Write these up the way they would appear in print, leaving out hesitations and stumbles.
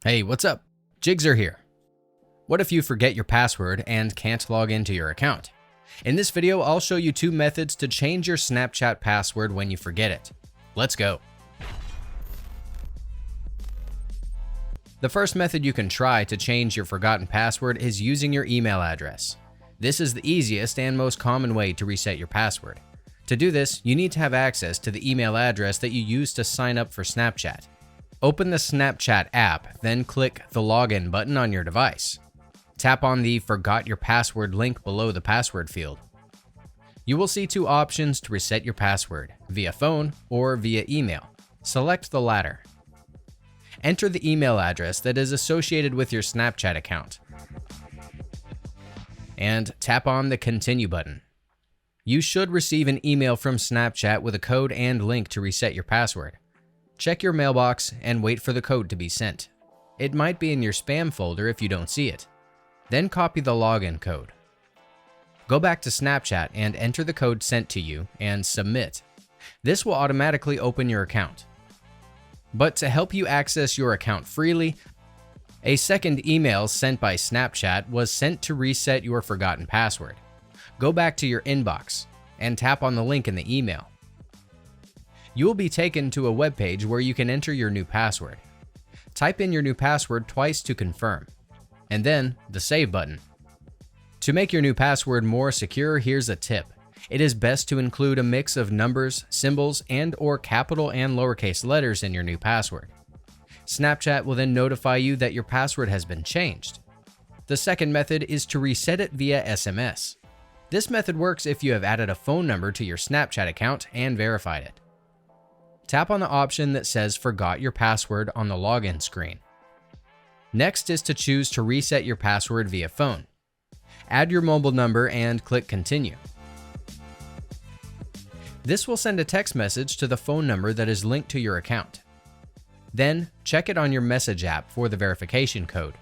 Hey, what's up? Jigzer here. What if you forget your password and can't log into your account? In this video, I'll show you 2 methods to change your Snapchat password when you forget it. Let's go. The first method you can try to change your forgotten password is using your email address. This is the easiest and most common way to reset your password. To do this, you need to have access to the email address that you used to sign up for Snapchat. Open the Snapchat app, then click the login button on your device. Tap on the Forgot Your Password link below the password field. You will see 2 options to reset your password, via phone or via email. Select the latter. Enter the email address that is associated with your Snapchat account, and tap on the Continue button. You should receive an email from Snapchat with a code and link to reset your password. Check your mailbox and wait for the code to be sent. It might be in your spam folder if you don't see it. Then copy the login code. Go back to Snapchat and enter the code sent to you and submit. This will automatically open your account. But to help you access your account freely, a second email sent by Snapchat was sent to reset your forgotten password. Go back to your inbox and tap on the link in the email. You will be taken to a web page where you can enter your new password. Type in your new password twice to confirm, and then the Save button. To make your new password more secure, here's a tip. It is best to include a mix of numbers, symbols, and/or capital and lowercase letters in your new password. Snapchat will then notify you that your password has been changed. The second method is to reset it via SMS. This method works if you have added a phone number to your Snapchat account and verified it. Tap on the option that says Forgot Your Password on the login screen. Next is to choose to reset your password via phone. Add your mobile number and click Continue. This will send a text message to the phone number that is linked to your account. Then, check it on your message app for the verification code.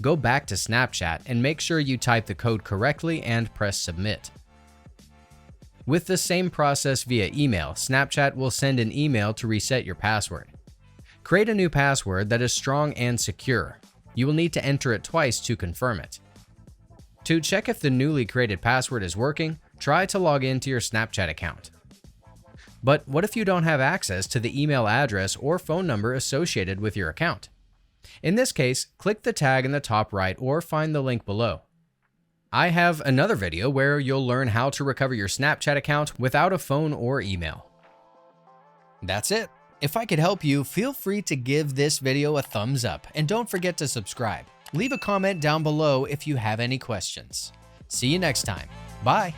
Go back to Snapchat and make sure you type the code correctly and press Submit. With the same process via email, Snapchat will send an email to reset your password. Create a new password that is strong and secure. You will need to enter it twice to confirm it. To check if the newly created password is working, try to log into your Snapchat account. But what if you don't have access to the email address or phone number associated with your account? In this case, click the tag in the top right or find the link below. I have another video where you'll learn how to recover your Snapchat account without a phone or email. That's it. If I could help you, feel free to give this video a thumbs up and don't forget to subscribe. Leave a comment down below if you have any questions. See you next time. Bye.